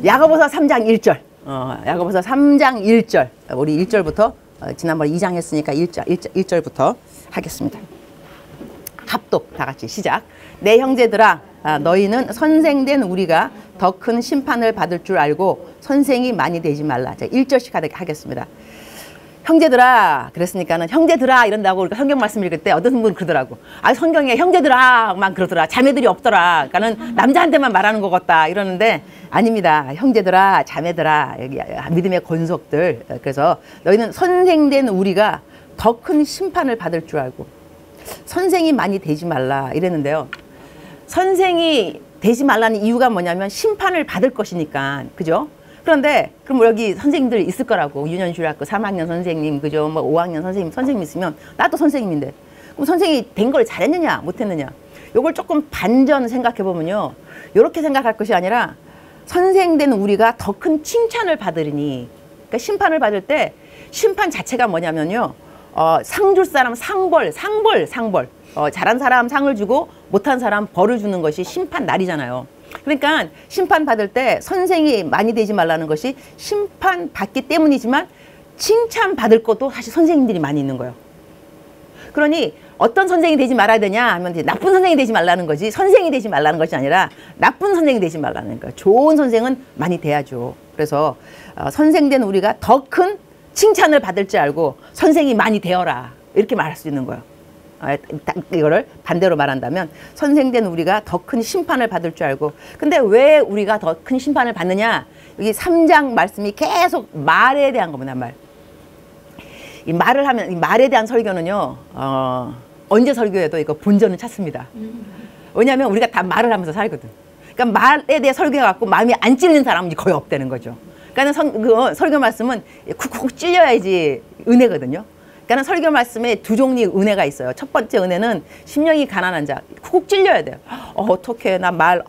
야고보서 3장 1절. 야고보서 3장 1절. 우리 1절부터 지난번에 2장 했으니까 1절부터 하겠습니다. 합독 다 같이 시작. 내 형제들아 너희는 선생된 우리가 더 큰 심판을 받을 줄 알고 선생이 많이 되지 말라. 자, 1절씩 하겠습니다. 형제들아 그랬으니까는 형제들아 이런다고 우리가 성경 말씀 읽을 때 어떤 분은 그러더라고. 아 성경에 형제들아만 그러더라. 자매들이 없더라. 그러니까는 남자한테만 말하는 것 같다 이러는데 아닙니다. 형제들아 자매들아 여기 믿음의 권속들. 그래서 너희는 선생된 우리가 더 큰 심판을 받을 줄 알고 선생이 많이 되지 말라 이랬는데요. 선생이 되지 말라는 이유가 뭐냐면 심판을 받을 것이니까 그죠? 그런데 그럼 여기 선생님들 있을 거라고 유년중학교 3학년 선생님 그죠? 뭐 5학년 선생님 있으면 나도 선생님인데 그럼 선생이 된 걸 잘했느냐 못했느냐 요걸 조금 반전 생각해 보면요 요렇게 생각할 것이 아니라 선생된 우리가 더 큰 칭찬을 받으리니 그러니까 심판을 받을 때 심판 자체가 뭐냐면요 상 줄 사람 상벌 잘한 사람 상을 주고 못한 사람 벌을 주는 것이 심판 날이잖아요. 그러니까 심판 받을 때 선생이 많이 되지 말라는 것이 심판 받기 때문이지만 칭찬 받을 것도 사실 선생님들이 많이 있는 거예요. 그러니 어떤 선생이 되지 말아야 되냐 하면 나쁜 선생이 되지 말라는 거지 선생이 되지 말라는 것이 아니라 나쁜 선생이 되지 말라는 거예요. 좋은 선생은 많이 돼야죠. 그래서 선생된 우리가 더 큰 칭찬을 받을 줄 알고 선생이 많이 되어라 이렇게 말할 수 있는 거예요. 이거를 반대로 말한다면 선생된 우리가 더 큰 심판을 받을 줄 알고 근데 왜 우리가 더 큰 심판을 받느냐 여기 3장 말씀이 계속 말에 대한 겁니다. 이 말을 하면 이 말에 대한 설교는요 언제 설교해도 이거 본전은 찾습니다. 왜냐하면 우리가 다 말을 하면서 살거든. 그러니까 말에 대해 설교해갖고 마음이 안 찔리는 사람은 거의 없다는 거죠. 그러니까 설교 말씀은 쿡쿡 찔려야지 은혜거든요. 그러니까 설교 말씀에 두 종류의 은혜가 있어요. 첫 번째 은혜는 심령이 가난한 자 쿡쿡 찔려야 돼요. 어떡해 나 말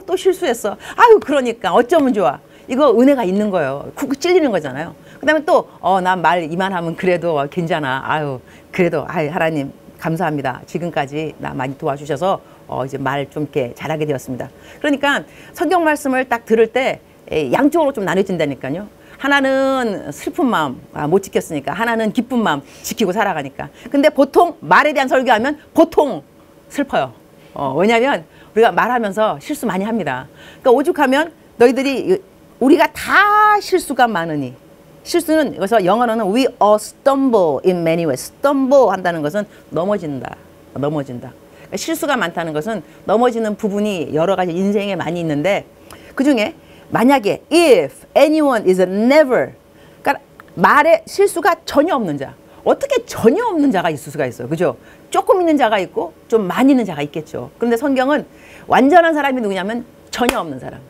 또 실수했어. 아유 그러니까 어쩌면 좋아. 이거 은혜가 있는 거예요. 쿡쿡 찔리는 거잖아요. 그 다음에 또 난 말 이만하면 그래도 괜찮아. 아유 그래도 하나님 감사합니다. 지금까지 나 많이 도와주셔서 이제 말 좀 이렇게 잘하게 되었습니다. 그러니까 성경 말씀을 딱 들을 때 양쪽으로 좀 나눠진다니까요. 하나는 슬픈 마음 못 지켰으니까 하나는 기쁜 마음 지키고 살아가니까. 근데 보통 말에 대한 설교하면 보통 슬퍼요. 왜냐하면 우리가 말하면서 실수 많이 합니다. 그러니까 오죽하면 너희들이 우리가 다 실수가 많으니 실수는 여기서 영어로는 we all stumble in many ways. stumble 한다는 것은 넘어진다. 그러니까 실수가 많다는 것은 넘어지는 부분이 여러 가지 인생에 많이 있는데 그중에 만약에 if anyone is never 그러니까 말에 실수가 전혀 없는 자 어떻게 전혀 없는 자가 있을 수가 있어요. 그죠? 조금 있는 자가 있고 좀 많이 있는 자가 있겠죠. 그런데 성경은 완전한 사람이 누구냐면 전혀 없는 사람.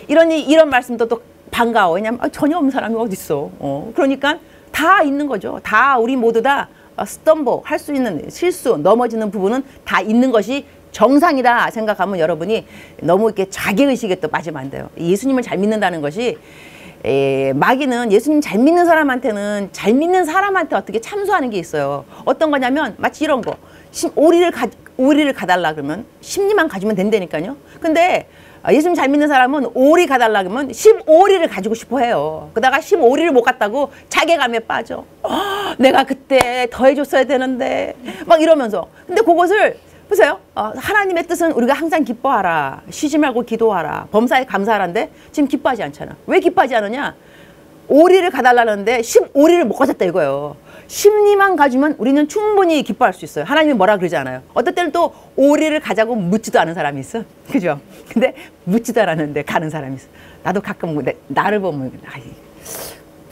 이런 말씀도 또 반가워. 왜냐면 전혀 없는 사람이 어디 있어. 그러니까 다 있는 거죠. 다 우리 모두 다 stumble 할 수 있는 실수 넘어지는 부분은 다 있는 것이 정상이다 생각하면 여러분이 너무 이렇게 자기의식에 또 빠지면 안 돼요. 예수님을 잘 믿는다는 것이 마귀는 예수님 잘 믿는 사람한테는 잘 믿는 사람한테 어떻게 참수하는 게 있어요. 어떤 거냐면 마치 이런 거 오리를 가달라 그러면 10리만 가지면 된다니까요. 근데 예수님 잘 믿는 사람은 오리 가달라 그러면 15리를 가지고 싶어 해요. 그러다가 15리를 못 갔다고 자괴감에 빠져. 내가 그때 더 해줬어야 되는데 막 이러면서. 근데 그것을 보세요. 하나님의 뜻은 우리가 항상 기뻐하라. 쉬지 말고 기도하라. 범사에 감사하라는데 지금 기뻐하지 않잖아. 왜 기뻐하지 않느냐? 오리를 가달라는데 15리를 못 가졌다 이거예요. 10리만 가지면 우리는 충분히 기뻐할 수 있어요. 하나님이 뭐라 그러지 않아요. 어떨 때는 또 오리를 가자고 묻지도 않은 사람이 있어. 그죠? 근데 묻지도 않았는데 가는 사람이 있어. 나도 가끔 나를 보면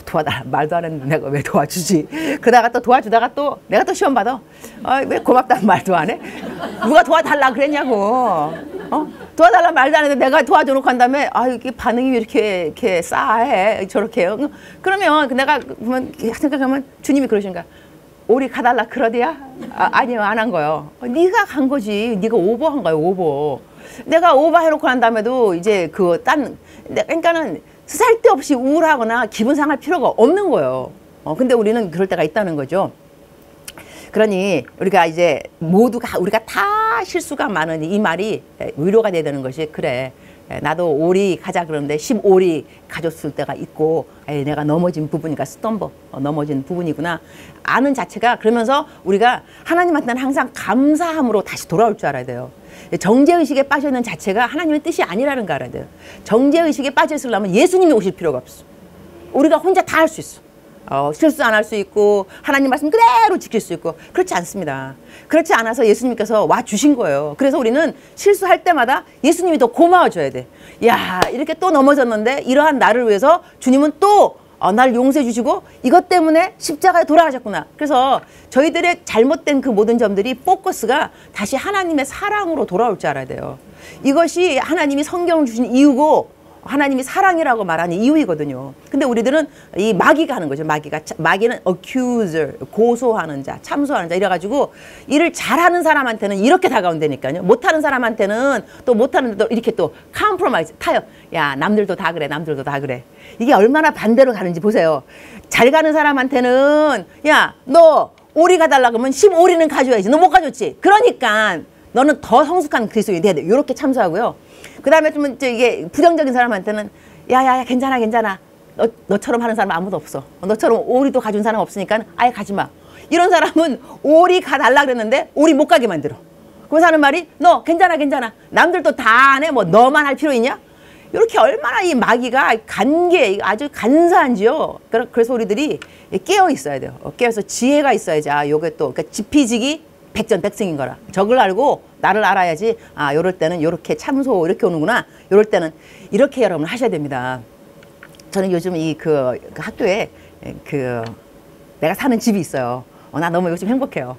도와달라 말도 안 했는데 내가 왜 도와주지? 그러다가 또 도와주다가 또 내가 또 시험 받아. 왜 고맙다는 말도 안 해? 누가 도와달라 그랬냐고. 도와달라 말도 안 했는데 내가 도와줘놓고 한 다음에 이게 반응이 왜 이렇게 싸해 저렇게 해요. 그러면 내가 생각하면 주님이 그러시는 거야. 오리 가달라 그러디야? 아니요 안 한 거요. 네가 간 거지. 네가 오버한 거예요. 오버. 내가 오버해놓고 난 다음에도 이제 그러니까는 쓸데없이 우울하거나 기분 상할 필요가 없는 거예요. 근데 우리는 그럴 때가 있다는 거죠. 그러니 우리가 이제 모두가 우리가 다 실수가 많으니 이 말이 위로가 돼야 되는 것이 그래. 나도 오리 가자 그러는데 15리 가졌을 때가 있고 내가 넘어진 부분이니까 스톰버 넘어진 부분이구나 아는 자체가 그러면서 우리가 하나님한테는 항상 감사함으로 다시 돌아올 줄 알아야 돼요. 정죄의식에 빠져있는 자체가 하나님의 뜻이 아니라는 거 알아야 돼요. 정죄의식에 빠져있으려면 예수님이 오실 필요가 없어. 우리가 혼자 다 할 수 있어. 실수 안 할 수 있고 하나님 말씀 그대로 지킬 수 있고 그렇지 않습니다. 그렇지 않아서 예수님께서 와 주신 거예요. 그래서 우리는 실수할 때마다 예수님이 더 고마워져야 돼. 야 이렇게 또 넘어졌는데 이러한 나를 위해서 주님은 또 날 용서해 주시고 이것 때문에 십자가에 돌아가셨구나. 그래서 저희들의 잘못된 그 모든 점들이 포커스가 다시 하나님의 사랑으로 돌아올 줄 알아야 돼요. 이것이 하나님이 성경을 주신 이유고 하나님이 사랑이라고 말하는 이유이거든요. 근데 우리들은 이 마귀가 하는 거죠. 마귀는 accuser, 고소하는 자, 참소하는 자 이래가지고 일을 잘하는 사람한테는 이렇게 다가온다니까요. 못하는 사람한테는 또 못하는데도 이렇게 또 compromise, 타협. 야 남들도 다 그래, 남들도 다 그래. 이게 얼마나 반대로 가는지 보세요. 잘 가는 사람한테는 야 너 오리 가달라 그러면 15리는 가져야지. 너 못 가졌지. 그러니까 너는 더 성숙한 그리스도인이 돼야 돼. 이렇게 참소하고요. 그 다음에 좀 이게 부정적인 사람한테는 야야야 괜찮아 너처럼 하는 사람 아무도 없어. 너처럼 오리도 가준 사람 없으니까 아예 가지 마. 이런 사람은 오리 가달라 그랬는데 오리 못 가게 만들어. 그래서 하는 말이 너 괜찮아 남들도 다 안 해 뭐 너만 할 필요 있냐. 이렇게 얼마나 이 마귀가 아주 간사한지요. 그래서 우리들이 깨어 있어야 돼요. 깨어서 지혜가 있어야지. 요게 또 그러니까 지피지기 백전백승인 거라. 적을 알고 나를 알아야지. 요럴 때는 요렇게 참소 이렇게 오는구나. 요럴 때는 이렇게 여러분 하셔야 됩니다. 저는 요즘 그 학교에 내가 사는 집이 있어요. 나 너무 요즘 행복해요.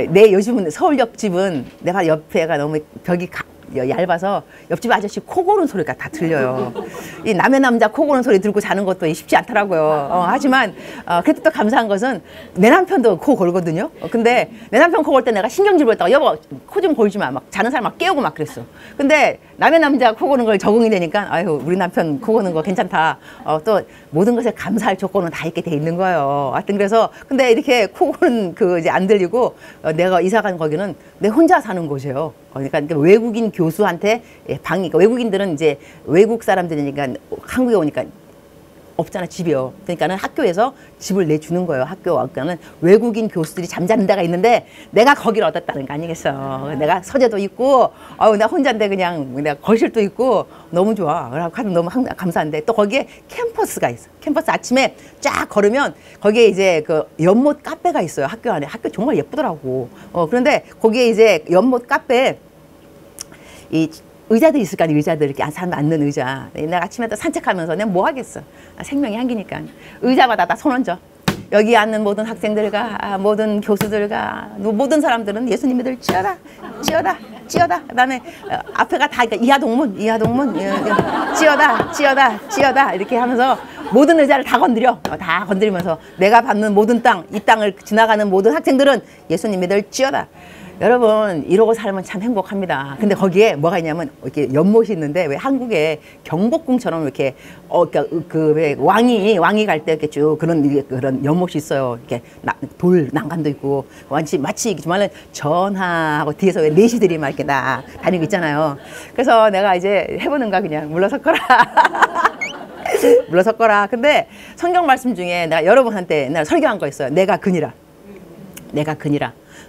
내 요즘은 서울역 집은 내가 옆에가 너무 벽이 얇아서 옆집 아저씨 코 고는 소리가 다 들려요. 이 남의 남자 코 고는 소리 들고 자는 것도 쉽지 않더라고요. 하지만 그래도 또 감사한 것은 내 남편도 코 골거든요. 근데 내 남편 코 골 때 내가 신경질 했다가 여보 코 좀 골지 마. 막 자는 사람 막 깨우고 막 그랬어. 근데 남의 남자 코 고는 걸 적응이 되니까 아유 우리 남편 코 고는 거 괜찮다. 또 모든 것에 감사할 조건은 다 있게 돼 있는 거예요. 하여튼 그래서 근데 이렇게 코 고는 이제 안 들리고 내가 이사 간 거기는 내 혼자 사는 곳이에요. 그러니까 외국인 교수한테 그러니까 외국인들은 이제 외국 사람들이니까 한국에 오니까 없잖아 집이요. 그러니까는 학교에서 집을 내주는 거예요. 그러니까는 외국인 교수들이 잠자는 데가 있는데 내가 거기를 얻었다는 거 아니겠어. 내가 서재도 있고 내가 혼자인데 그냥 내가 거실도 있고 너무 좋아. 그래서 너무 감사한데 또 거기에 캠퍼스가 있어. 캠퍼스 아침에 쫙 걸으면 거기에 이제 그 연못 카페가 있어요. 학교 안에. 학교 정말 예쁘더라고. 그런데 거기에 이제 연못 카페에 이 의자들이 있을 거 아니에요. 의자들 이렇게 사람 앉는 의자. 내가 아침에 또 산책하면서 내가 뭐 하겠어. 생명이 한기니까 의자마다 다 손 얹어. 여기 앉는 모든 학생들과 모든 교수들과 모든 사람들은 예수님 믿을 찌어다 그다음에 앞에가 다 그러니까 이하동문 찌어다 이렇게 하면서 모든 의자를 다 건드리면서 내가 받는 모든 이 땅을 지나가는 모든 학생들은 예수님 믿을 찌어다. 여러분 이러고 살면 참 행복합니다. 근데 거기에 뭐가 있냐면 이렇게 연못이 있는데 왜 한국에 경복궁처럼 이렇게 왜 왕이 갈 때 이렇게 쭉 그런 연못이 있어요. 이렇게 돌 난간도 있고 마치 정말 전하하고 뒤에서 왜 내시들이 막 이렇게 다니고 있잖아요. 그래서 내가 이제 해보는가 그냥 물러섰거라. 근데 성경 말씀 중에 내가 여러분한테 내가 설교한 거 있어요. 내가 그니라.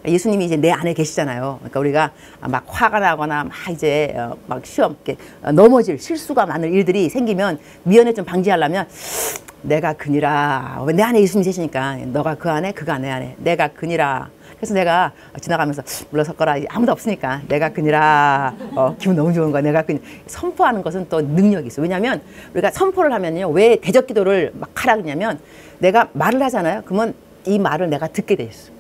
예수님이 이제 내 안에 계시잖아요. 그러니까 우리가 막 화가 나거나 막 이제 막 시험 넘어질 실수가 많은 일들이 생기면 미연에 좀 방지하려면 내가 그니라. 내 안에 예수님이 계시니까 너가 그 안에 그가 내 안에 내가 그니라. 그래서 내가 지나가면서 물러섰거라. 아무도 없으니까 내가 그니라. 기분 너무 좋은 거야. 내가 그니. 선포하는 것은 또 능력이 있어. 왜냐하면 우리가 선포를 하면요. 왜 대적 기도를 막 하라 그러냐면 내가 말을 하잖아요. 그러면 이 말을 내가 듣게 돼 있어.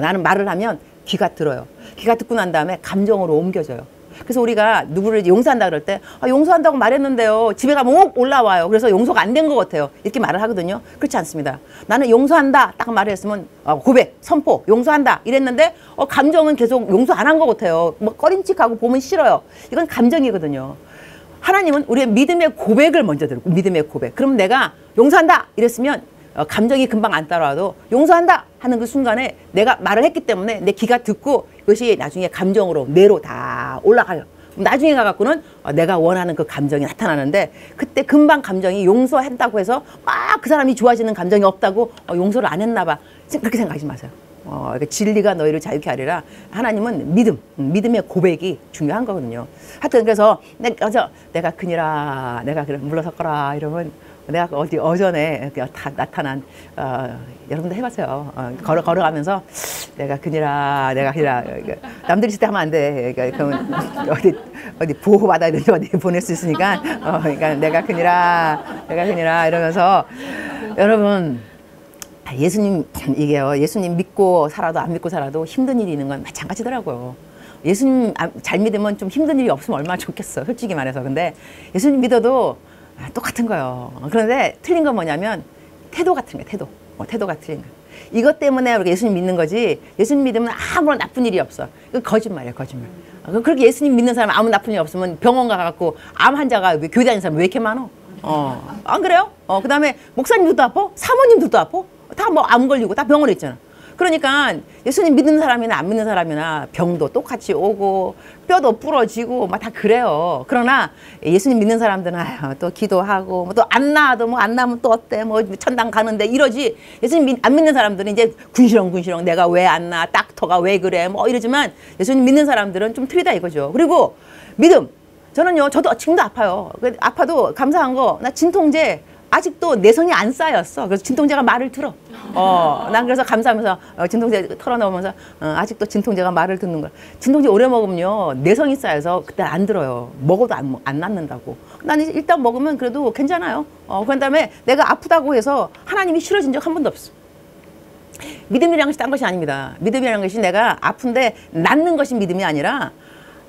나는 말을 하면 귀가 들어요. 귀가 듣고 난 다음에 감정으로 옮겨져요. 그래서 우리가 누구를 용서한다 그럴 때 용서한다고 말했는데요. 집에 가면 옥 올라와요. 그래서 용서가 안 된 것 같아요. 이렇게 말을 하거든요. 그렇지 않습니다. 나는 용서한다 딱 말을 했으면 고백, 선포, 용서한다 이랬는데 감정은 계속 용서 안 한 것 같아요. 뭐 꺼림칙하고 보면 싫어요. 이건 감정이거든요. 하나님은 우리의 믿음의 고백을 먼저 들고 믿음의 고백. 그럼 내가 용서한다 이랬으면 감정이 금방 안 따라와도 용서한다 하는 그 순간에 내가 말을 했기 때문에 내 귀가 듣고 이것이 나중에 감정으로 뇌로 다 올라가요. 나중에 가갖고는 내가 원하는 그 감정이 나타나는데 그때 금방 감정이 용서했다고 해서 막 그 사람이 좋아지는 감정이 없다고 용서를 안 했나 봐. 그렇게 생각하지 마세요. 진리가 너희를 자유케 하리라. 하나님은 믿음의 고백이 중요한 거거든요. 하여튼 그래서 내가 그니라 내가 그래 물러섰거라 이러면 내가 어디 어전에 다 나타난 여러분들 해보세요. 걸어가면서 내가 그니라 남들이 있을 때 하면 안 돼. 그러면 어디 보호받아야 되는데 어디 보낼 수 있으니까 그러니까 내가 그니라 이러면서 여러분 예수님 이게요. 예수님 믿고 살아도 안 믿고 살아도 힘든 일이 있는 건 마찬가지더라고요. 예수님 잘 믿으면 좀 힘든 일이 없으면 얼마나 좋겠어. 솔직히 말해서. 근데 예수님 믿어도 똑같은 거예요. 그런데 틀린 건 뭐냐면 태도 같은 거예요. 태도가 틀린 거예요. 이것 때문에 우리가 예수님 믿는 거지 예수님 믿으면 아무런 나쁜 일이 없어. 이거 거짓말이에요. 거짓말. 그렇게 예수님 믿는 사람 아무 나쁜 일이 없으면 병원 가갖고 암 환자가 교회 다니는 사람 왜 이렇게 많어? 안 그래요? 그 다음에 목사님들도 아파? 사모님들도 아파? 다 뭐 암 걸리고 다 병원에 있잖아. 그러니까 예수님 믿는 사람이나 안 믿는 사람이나 병도 똑같이 오고 뼈도 부러지고 막 다 그래요. 그러나 예수님 믿는 사람들은 또 기도하고 또 안 나와도 뭐 안 나면 또 어때 뭐 천당 가는데 이러지. 예수님 안 믿는 사람들은 이제 군시렁 내가 왜 안 나? 닥터가 왜 그래? 뭐 이러지만 예수님 믿는 사람들은 좀 틀리다 이거죠. 그리고 믿음. 저도 지금도 아파요. 아파도 감사한 거 나 진통제 아직도 내성이 안 쌓였어. 그래서 진통제가 말을 들어. 난 그래서 감사하면서 진통제 털어놓으면서 아직도 진통제가 말을 듣는 거야. 진통제 오래 먹으면요 내성이 쌓여서 그때 안 들어요. 먹어도 안 낫는다고. 나는 일단 먹으면 그래도 괜찮아요. 그런 다음에 내가 아프다고 해서 하나님이 싫어진 적 한 번도 없어. 믿음이라는 것이 딴 것이 아닙니다. 믿음이라는 것이 내가 아픈데 낫는 것이 믿음이 아니라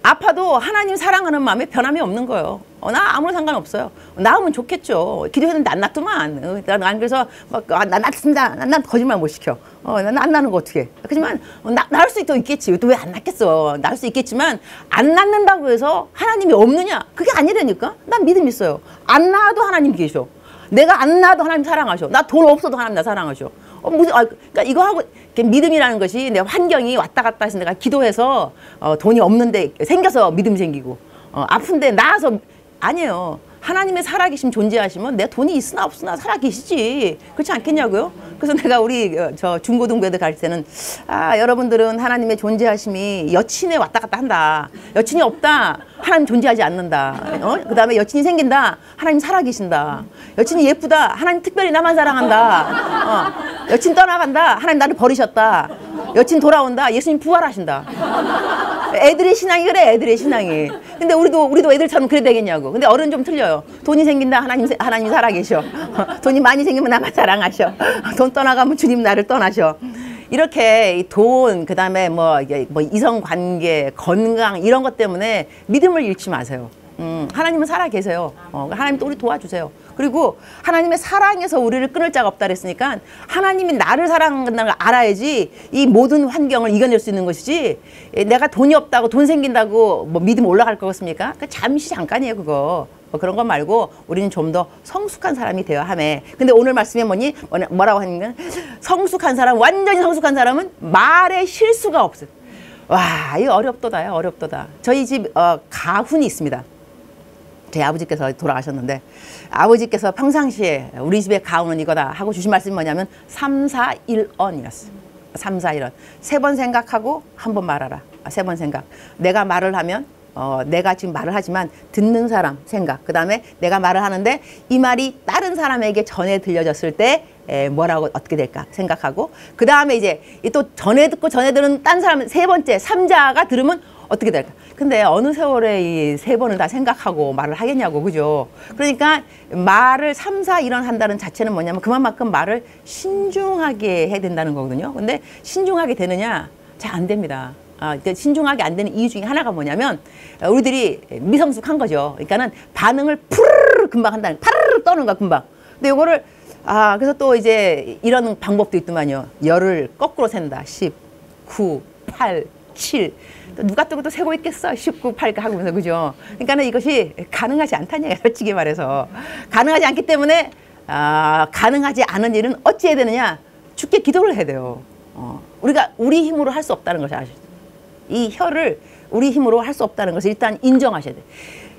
아파도 하나님 사랑하는 마음에 변함이 없는 거예요. 나 아무런 상관없어요. 나으면 좋겠죠. 기도했는데 안 낫더만. 난 그래서 나 낫습니다. 난 거짓말 못 시켜. 난 안 나는 거 어떻게. 그렇지만 나을 수 있겠지. 또 왜 안 낫겠어. 나을 수 있겠지만 안 낫는다고 해서 하나님이 없느냐. 그게 아니라니까. 난 믿음 있어요. 안 나아도 하나님 계셔. 내가 안 나아도 하나님 사랑하셔. 나 돈 없어도 하나님 나 사랑하셔. 그러니까 이거 하고 믿음이라는 것이 내 환경이 왔다 갔다 해서 내가 기도해서 돈이 없는데 생겨서 믿음 생기고 아픈데 나아서 아니에요. 하나님의 살아계심 존재하시면 내 돈이 있으나 없으나 살아계시지. 그렇지 않겠냐고요? 그래서 내가 우리 저 중고등부 애들 갈 때는 여러분들은 하나님의 존재하심이 여친에 왔다 갔다 한다. 여친이 없다. 하나님 존재하지 않는다. 그 다음에 여친이 생긴다. 하나님 살아계신다. 여친이 예쁘다. 하나님 특별히 나만 사랑한다. 여친 떠나간다. 하나님 나를 버리셨다. 여친 돌아온다. 예수님 부활하신다. 애들의 신앙이 그래. 애들의 신앙이. 근데 우리도 애들처럼 그래 되겠냐고. 근데 어른 좀 틀려요. 돈이 생긴다. 하나님 살아계셔. 돈이 많이 생기면 나만 사랑하셔. 돈 떠나가면 주님 나를 떠나셔. 이렇게 돈, 그 다음에 뭐 이성관계, 건강 이런 것 때문에 믿음을 잃지 마세요. 하나님은 살아 계세요. 하나님 또 우리 도와주세요. 그리고 하나님의 사랑에서 우리를 끊을 자가 없다 그랬으니까 하나님이 나를 사랑한다는 걸 알아야지 이 모든 환경을 이겨낼 수 있는 것이지 내가 돈이 없다고 돈 생긴다고 뭐 믿음 올라갈 것 같습니까? 잠시 잠깐이에요 그거. 그런 거 말고 우리는 좀 더 성숙한 사람이 되어야 하네. 근데 오늘 말씀에 뭐라고 하냐면 성숙한 사람, 완전히 성숙한 사람은 말에 실수가 없어요. 와, 이거 어렵도다요. 어렵도다. 저희 집 가훈이 있습니다. 제 아버지께서 돌아가셨는데 아버지께서 평상시에 우리 집의 가훈은 이거다 하고 주신 말씀이 뭐냐면 3, 4, 1언이었어요. 3, 4, 1언. 3번 생각하고 한 번 말하라. 3번 생각. 내가 말을 하면 내가 지금 말을 하지만 듣는 사람 생각. 그 다음에 내가 말을 하는데 이 말이 다른 사람에게 전해 들려졌을 때 뭐라고 어떻게 될까 생각하고 그 다음에 이제 또 전해 듣고 전해 들은 딴 사람 세 번째 3자가 들으면 어떻게 될까. 근데 어느 세월에 이 3번을 다 생각하고 말을 하겠냐고. 그죠? 그러니까 말을 3, 4, 1원 한다는 자체는 뭐냐면 그만큼 말을 신중하게 해야 된다는 거거든요. 근데 신중하게 되느냐? 잘 안 됩니다. 그러니까 신중하게 안 되는 이유 중에 하나가 뭐냐면 우리들이 미성숙한 거죠. 그러니까는 반응을 푸르르 금방 한다는 파르르 떠는 거야 금방. 근데 이거를 그래서 또 이제 이런 방법도 있더만요. 열을 거꾸로 샌다. 10, 9, 8, 7. 또 누가 또 세고 있겠어. 19, 8 하면서 그죠. 그러니까는 이것이 가능하지 않다는 얘기예요. 솔직히 말해서 가능하지 않기 때문에 가능하지 않은 일은 어찌 해야 되느냐? 주께 기도를 해야 돼요. 우리가 우리 힘으로 할 수 없다는 것을 아시죠? 이 혀를 우리 힘으로 할 수 없다는 것을 일단 인정하셔야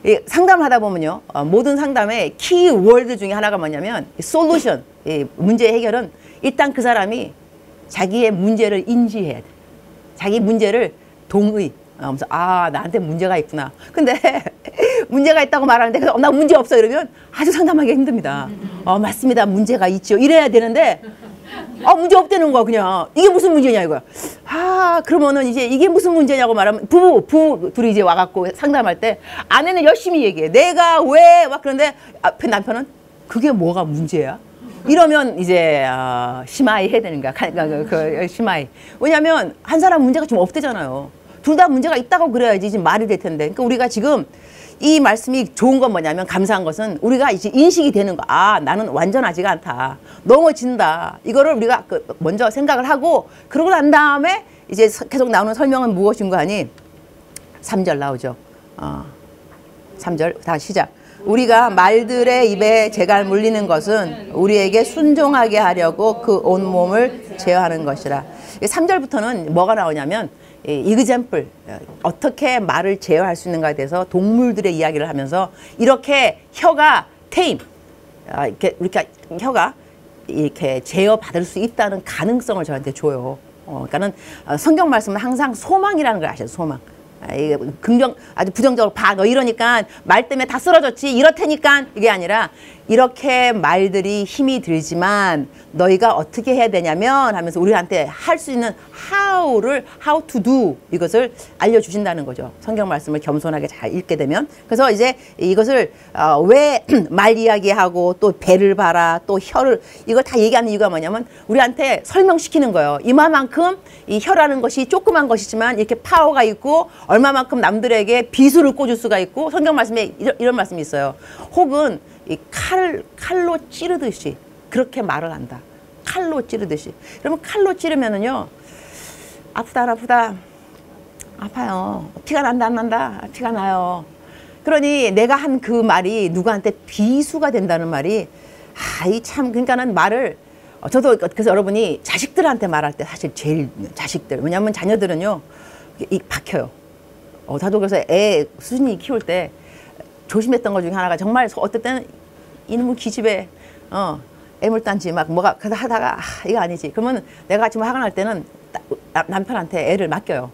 돼. 상담을 하다 보면요, 모든 상담의 키워드 중에 하나가 뭐냐면 솔루션, 문제 해결은 일단 그 사람이 자기의 문제를 인지해야 돼. 자기 문제를 동의. 하면서 아, 나한테 문제가 있구나. 근데 문제가 있다고 말하는데 나 문제 없어 이러면 아주 상담하기 힘듭니다. 맞습니다. 문제가 있죠. 이래야 되는데 문제 없다는 거야. 그냥 이게 무슨 문제냐 이거야. 그러면은 이제 이게 무슨 문제냐고 말하면 부부 둘이 이제 와갖고 상담할 때 아내는 열심히 얘기해. 내가 왜 막 그런데 앞에 남편은 그게 뭐가 문제야? 이러면 이제 심하이 해야 되는 거야. 심하이. 왜냐하면 한 사람 문제가 좀 없대잖아요. 둘 다 문제가 있다고 그래야지 지금 말이 될 텐데. 그러니까 우리가 지금 이 말씀이 좋은 건 뭐냐면 감사한 것은 우리가 이제 인식이 되는 거. 나는 완전하지가 않다. 넘어진다. 이거를 우리가 먼저 생각을 하고 그러고 난 다음에 이제 계속 나오는 설명은 무엇인가 하니 3절 나오죠. 3절 다시 시작. 우리가 말들의 입에 재갈 물리는 것은 우리에게 순종하게 하려고 그 온몸을 제어하는 것이라. 3절부터는 뭐가 나오냐면 example, 어떻게 말을 제어할 수 있는가에 대해서 동물들의 이야기를 하면서 이렇게 혀가 tame, 이렇게 혀가 이렇게 제어받을 수 있다는 가능성을 저한테 줘요. 그러니까는 성경 말씀은 항상 소망이라는 걸 아셔요. 소망. 긍정, 아주 부정적으로 너 이러니까 말 때문에 다 쓰러졌지 이렇다니까 이게 아니라 이렇게 말들이 힘이 들지만 너희가 어떻게 해야 되냐면 하면서 우리한테 할 수 있는 how to do 이것을 알려주신다는 거죠. 성경 말씀을 겸손하게 잘 읽게 되면. 그래서 이제 이것을 왜 말 이야기하고 또 배를 봐라 또 혀를 이걸 다 얘기하는 이유가 뭐냐면 우리한테 설명시키는 거예요. 이만큼 이 혀라는 것이 조그만 것이지만 이렇게 파워가 있고 얼마만큼 남들에게 비수를 꽂을 수가 있고 성경 말씀에 이런 말씀이 있어요. 혹은 이 칼로 찌르듯이 그렇게 말을 한다. 칼로 찌르듯이. 그러면 칼로 찌르면은요, 아프다, 안 아프다. 아파요. 피가 난다, 안 난다. 피가 나요. 그러니 내가 한 그 말이 누구한테 비수가 된다는 말이, 이 참, 그러니까는 말을, 저도 그래서 여러분이 자식들한테 말할 때 사실 제일 자식들. 왜냐하면 자녀들은요, 박혀요. 저도 그래서 애 수진이 키울 때 조심했던 것 중에 하나가 정말 어떨 때는 이놈의 기집애, 애물단지 막 뭐가 하다가 이거 아니지. 그러면 내가 지금 화가 날 때는 남편한테 애를 맡겨요.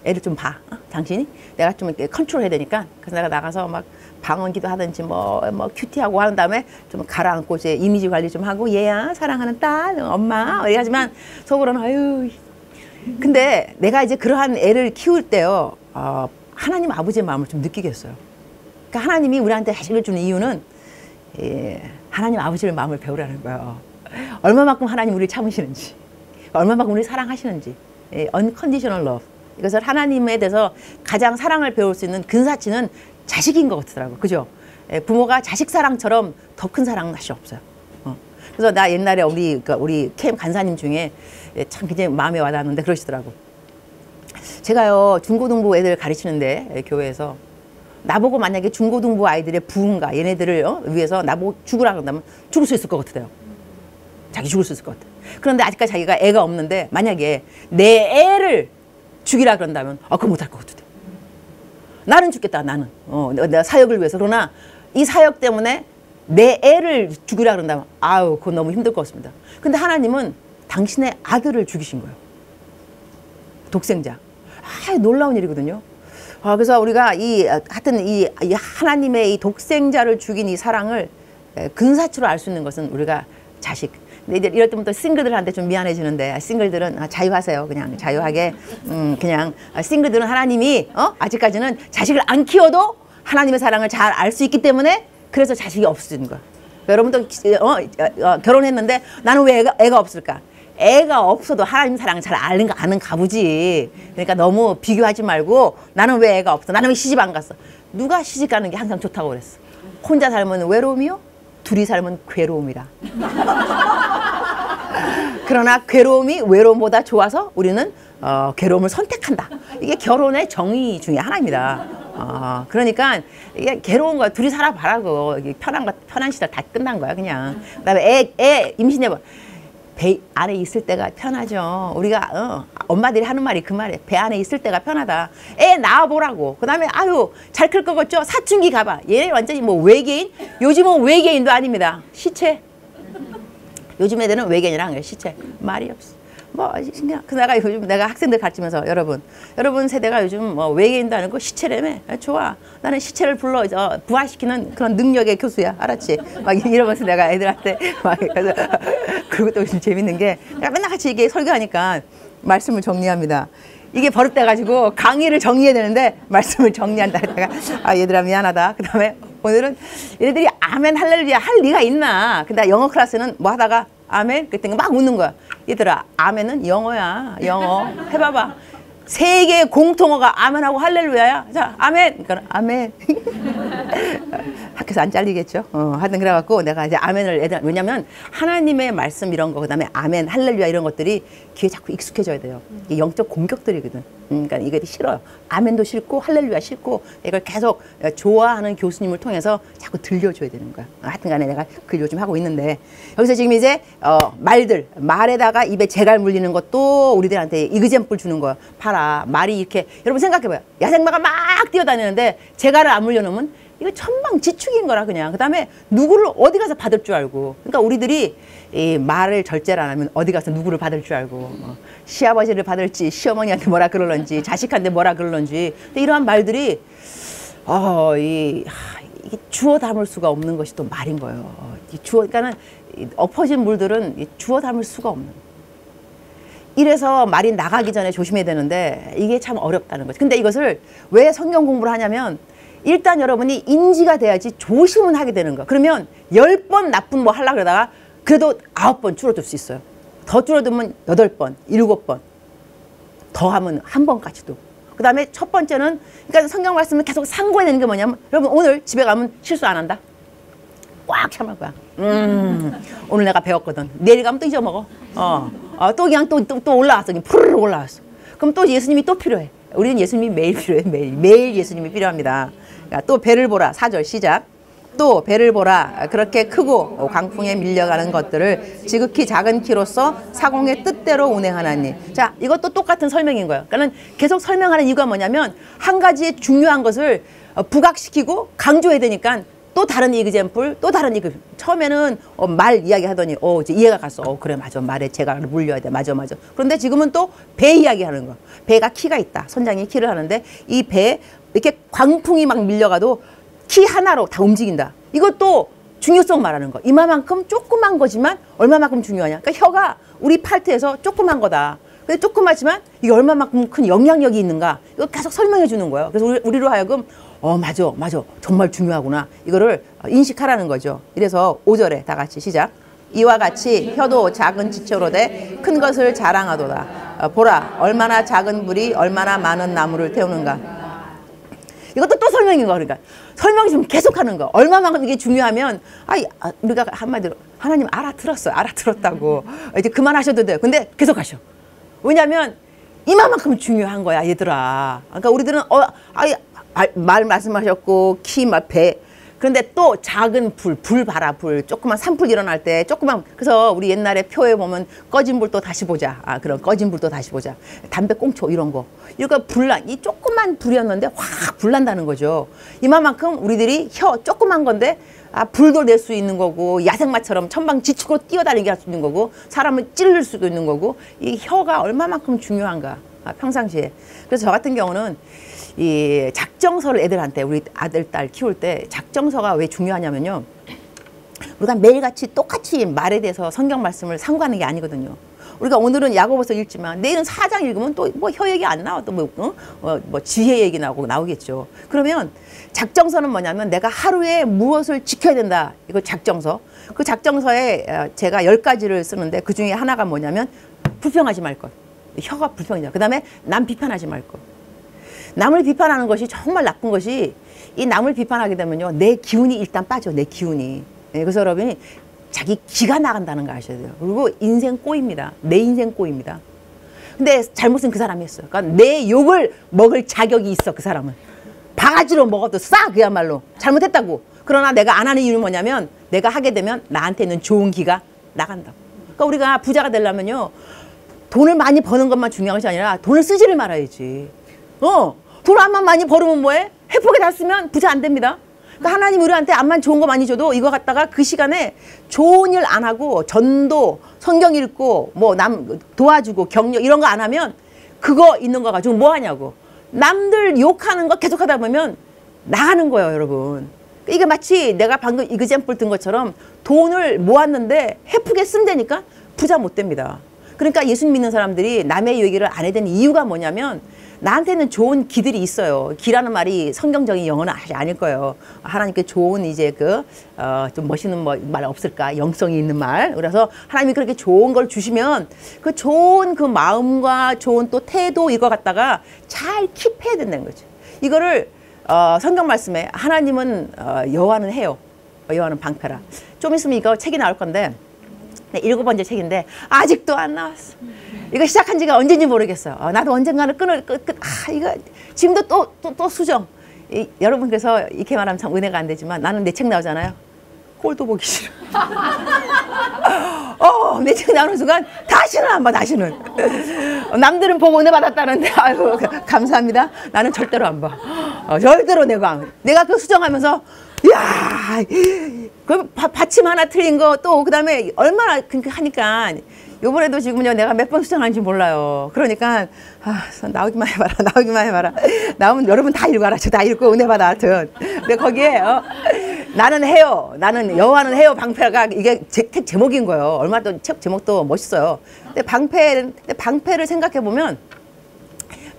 애를 좀 봐. 당신이? 내가 좀 이렇게 컨트롤 해야 되니까. 그래서 내가 나가서 막 방언기도 하든지 뭐 큐티하고 하는 다음에 좀 가라앉고 이제 이미지 관리 좀 하고 얘야 사랑하는 딸 엄마 이러지만 속으로는 아유. 근데 내가 이제 그러한 애를 키울 때요. 하나님 아버지의 마음을 좀 느끼겠어요. 그러니까 하나님이 우리한테 자식을 주는 이유는 하나님 아버지의 마음을 배우라는 거예요. 얼마만큼 하나님 우리를 참으시는지, 얼마만큼 우리를 사랑하시는지, unconditional love. 이것을 하나님에 대해서 가장 사랑을 배울 수 있는 근사치는 자식인 것 같더라고요. 그죠? 부모가 자식 사랑처럼 더 큰 사랑은 사실 없어요. 그래서 나 옛날에 우리 캠 간사님 중에 참 굉장히 마음에 와닿는데 그러시더라고. 제가요 중고등부 애들 가르치는데 교회에서 나보고 만약에 중고등부 아이들의 부흥가 얘네들을 위해서 나보고 죽으라 그런다면 죽을 수 있을 것 같아요. 자기 죽을 수 있을 것 같아. 그런데 아직까지 자기가 애가 없는데 만약에 내 애를 죽이라 그런다면 그거 못할 것 같아. 나는 죽겠다. 나는 내가 사역을 위해서. 그러나 이 사역 때문에 내 애를 죽이라 그런다면 그건 너무 힘들 것 같습니다. 근데 하나님은 당신의 아들을 죽이신 거예요. 독생자. 놀라운 일이거든요. 그래서 우리가 하여튼 이 하나님의 이 독생자를 죽인 이 사랑을 근사치로 알 수 있는 것은 우리가 자식. 근데 이제 이럴 때부터 싱글들한테 좀 미안해지는데 싱글들은 자유하세요. 그냥 자유하게 그냥 싱글들은 하나님이 아직까지는 자식을 안 키워도 하나님의 사랑을 잘 알 수 있기 때문에 그래서 자식이 없어지는 거야. 여러분도 결혼했는데 나는 왜 애가 없을까? 애가 없어도 하나님 사랑을 잘 아는 가부지. 그러니까 너무 비교하지 말고 나는 왜 애가 없어? 나는 왜 시집 안 갔어? 누가 시집 가는 게 항상 좋다고 그랬어? 혼자 살면 외로움이요? 둘이 살면 괴로움이라. 그러나 괴로움이 외로움보다 좋아서 우리는 괴로움을 선택한다. 이게 결혼의 정의 중에 하나입니다. 그러니까 이게 괴로운 거야. 둘이 살아봐라고. 편한 시절 다 끝난 거야 그냥. 그다음에 애 임신해봐. 배 안에 있을 때가 편하죠. 우리가 엄마들이 하는 말이 그 말이에요. 배 안에 있을 때가 편하다. 애 낳아보라고. 그 다음에 아유 잘 클 거겠죠. 사춘기 가봐. 얘 완전히 뭐 외계인? 요즘은 외계인도 아닙니다. 시체. 요즘 애들은 외계인이랑 그래, 시체. 말이 없어. 뭐 그냥 내가 요즘 내가 학생들 가르치면서 여러분 세대가 요즘 뭐 외계인도 아니고 시체라며. 좋아. 나는 시체를 불러 부활시키는 그런 능력의 교수야. 알았지? 막 이러면서 내가 애들한테 막 그래서 그리고 또 요즘 재밌는 게 내가 맨날 같이 이게 설교하니까 말씀을 정리합니다. 이게 버릇돼 가지고 강의를 정리해야 되는데 말씀을 정리한다 했다가 아 얘들아 미안하다. 그다음에 오늘은 얘네들이 아멘 할렐루야 할 리가 있나. 근데 영어 클래스는 뭐 하다가 아멘 그랬더니 막 웃는 거야. 얘들아 아멘은 영어야. 영어 해봐봐. 세계 공통어가 아멘하고 할렐루야야. 자 아멘. 그러니까 아멘. 학교에서 안 잘리겠죠. 하여튼 그래갖고 내가 이제 아멘을 애들 왜냐면 하나님의 말씀 이런 거 그다음에 아멘 할렐루야 이런 것들이 귀에 자꾸 익숙해져야 돼요. 이게 영적 공격들이거든. 그러니까 이게 싫어요. 아멘도 싫고 할렐루야 싫고 이걸 계속 좋아하는 교수님을 통해서 자꾸 들려줘야 되는 거야. 하여튼 간에 내가 그 요즘 하고 있는데 여기서 지금 이제 말에다가 입에 재갈 물리는 것도 우리들한테 이그잼플 주는 거야. 봐라 말이 이렇게 여러분 생각해봐요. 야생마가 막 뛰어다니는데 재갈을 안 물려놓으면 이거 천방지축인 거라 그냥. 그 다음에 누구를 어디 가서 받을 줄 알고. 그러니까 우리들이 이 말을 절제를 안 하면 어디 가서 누구를 받을 줄 알고 시아버지를 받을지 시어머니한테 뭐라 그럴런지 자식한테 뭐라 그럴런지. 근데 이러한 말들이 이게 주워 담을 수가 없는 것이 또 말인 거예요. 그러니까는 엎어진 물들은 주워 담을 수가 없는. 이래서 말이 나가기 전에 조심해야 되는데 이게 참 어렵다는 거죠. 근데 이것을 왜 성경 공부를 하냐면 일단 여러분이 인지가 돼야지 조심은 하게 되는 거야. 그러면 10번 나쁜 뭐 하려고 그러다가 그래도 9번 줄어들 수 있어요. 더 줄어들면 8번, 7번. 더 하면 1번까지도. 그 다음에 첫 번째는 그러니까 성경 말씀을 계속 상고해야 되는 게 뭐냐면 여러분 오늘 집에 가면 실수 안 한다. 꽉 참을 거야. 오늘 내가 배웠거든. 내일 가면 또 잊어먹어. 또 그냥 또 올라왔어. 푸르르 올라왔어. 그럼 또 예수님이 또 필요해. 우리는 예수님이 매일 필요해. 매일 예수님이 필요합니다. 그러니까 또 배를 보라. 4절 시작. 또 배를 보라. 그렇게 크고 강풍에 밀려가는 것들을 지극히 작은 키로서 사공의 뜻대로 운행하나니. 자, 이것도 똑같은 설명인 거예요. 그러니까 계속 설명하는 이유가 뭐냐면 한 가지의 중요한 것을 부각시키고 강조해야 되니까 또 다른 이그잼플, 또 다른 이그. 처음에는 말 이야기 하더니 이제 이해가 갔어. 그래 맞아. 말에 제가 물려야 돼. 맞아. 그런데 지금은 또 배 이야기 하는 거. 배가 키가 있다. 선장이 키를 하는데 이 배 이렇게 광풍이 막 밀려가도 키 하나로 다 움직인다. 이것도 중요성 말하는 거. 이만큼 조그만 거지만 얼마만큼 중요하냐. 그러니까 혀가 우리 팔트에서 조그만 거다. 근데 조그맣지만 이게 얼마만큼 큰 영향력이 있는가. 이거 계속 설명해 주는 거예요. 그래서 우리로 하여금 맞아. 정말 중요하구나. 이거를 인식하라는 거죠. 이래서 5절에 다 같이 시작. 이와 같이 혀도 작은 지체로 돼 큰 것을 자랑하도다. 보라, 얼마나 작은 불이 얼마나 많은 나무를 태우는가. 이것도 또 설명인 거. 그러니까 설명 좀 계속하는 거. 얼마만큼 이게 중요하면 우리가 한마디로 하나님 알아들었어요. 알아들었다고. 이제 그만하셔도 돼요. 근데 계속하셔. 왜냐하면 이만큼 중요한 거야, 얘들아. 그러니까 우리들은 말 말씀하셨고 키, 배. 그런데 또 작은 불 봐라, 불. 조그만 산불 일어날 때 조그만. 그래서 우리 옛날에 표에 보면 꺼진 불 또 다시 보자. 그런 꺼진 불 또 다시 보자. 담배 꽁초 이런 거. 이거 이 조그만 불이었는데 확 불난다는 거죠. 이만큼 우리들이 조그만 건데 불도 낼 수 있는 거고 야생마처럼 천방지축으로 뛰어다니게 할 수 있는 거고 사람을 찌를 수도 있는 거고 이 혀가 얼마만큼 중요한가 평상시에. 그래서 저 같은 경우는 이 작정서를 애들한테 우리 아들 딸 키울 때 작정서가 왜 중요하냐면요. 우리가 매일같이 똑같이 말에 대해서 성경 말씀을 상고하는 게 아니거든요. 우리가 오늘은 야고보서 읽지만 내일은 4장 읽으면 또 뭐 혀 얘기 안 나와. 또 뭐 지혜 얘기 나오겠죠. 그러면 작정서는 뭐냐면 내가 하루에 무엇을 지켜야 된다. 이거 작정서. 그 작정서에 제가 10가지를 쓰는데 그 중에 하나가 뭐냐면 불평하지 말 것. 혀가 불평이잖아. 그 다음에 남 비판하지 말 것. 남을 비판하는 것이 정말 나쁜 것이 이 남을 비판하게 되면요. 내 기운이 일단 빠져. 내 기운이. 그래서 여러분이 자기 기가 나간다는 거 아셔야 돼요. 그리고 인생 꼬입니다. 내 인생 꼬입니다. 근데 잘못은 그 사람이 했어요. 그러니까 내 욕을 먹을 자격이 있어. 그 사람은. 바가지로 먹어도 싸. 그야말로. 잘못했다고. 그러나 내가 안 하는 이유는 뭐냐면 내가 하게 되면 나한테 있는 좋은 기가 나간다고. 그러니까 우리가 부자가 되려면요, 돈을 많이 버는 것만 중요한 것이 아니라 돈을 쓰지를 말아야지. 돈 암만 많이 벌으면 뭐해? 회복에 다 쓰면 부자 안 됩니다. 그러니까 하나님 우리한테 암만 좋은 거 많이 줘도 이거 갖다가 그 시간에 좋은 일 안 하고 전도, 성경 읽고 뭐 남 도와주고 격려 이런 거 안 하면 그거 있는 거 가지고 뭐 하냐고. 남들 욕하는 거 계속 하다 보면 나가는 거예요, 여러분. 이게 마치 내가 방금 이그잼플 든 것처럼 돈을 모았는데 헤프게 쓴다니까 부자 못 됩니다. 그러니까 예수 믿는 사람들이 남의 얘기를 안 해야 되는 이유가 뭐냐면 나한테는 좋은 기들이 있어요. 기라는 말이 성경적인 영어는 아닐 거예요. 하나님께 좋은 이제 좀 멋있는 말 없을까? 영성이 있는 말. 그래서 하나님이 그렇게 좋은 걸 주시면 그 좋은 그 마음과 좋은 또 태도 이거 갖다가 잘 킵해야 된다는 거죠. 이거를 성경 말씀에 하나님은 여호와는 해요. 여호와는 방패라. 좀 있으면 이거 책이 나올 건데 7번째 책인데 아직도 안 나왔어. 이거 시작한 지가 언제인지 모르겠어요. 나도 언젠가는 이거 지금도 또 수정. 여러분 그래서 이렇게 말하면 참 은혜가 안 되지만 나는 내 책 나오잖아요. 꼴도 보기 싫어. 내 책 나오는 순간 다시는 안 봐, 다시는. 남들은 보고 은혜 받았다는데 아유 감사합니다. 나는 절대로 안 봐. 절대로 내가 그 수정하면서 이야, 그 받침 하나 틀린 거 또 그다음에 얼마나 그렇게 하니까 요번에도 지금요 내가 몇 번 수정하는지 몰라요. 그러니까 나오기만 해봐라. 나오면 여러분 다 읽어라. 저 다 읽고 은혜 받아 하여튼. 근데 거기에 나는 해요. 나는 여호와는 해요. 방패가 이게 책 제목인 거예요. 얼마 또 책 제목도 멋있어요. 근데 방패를 생각해 보면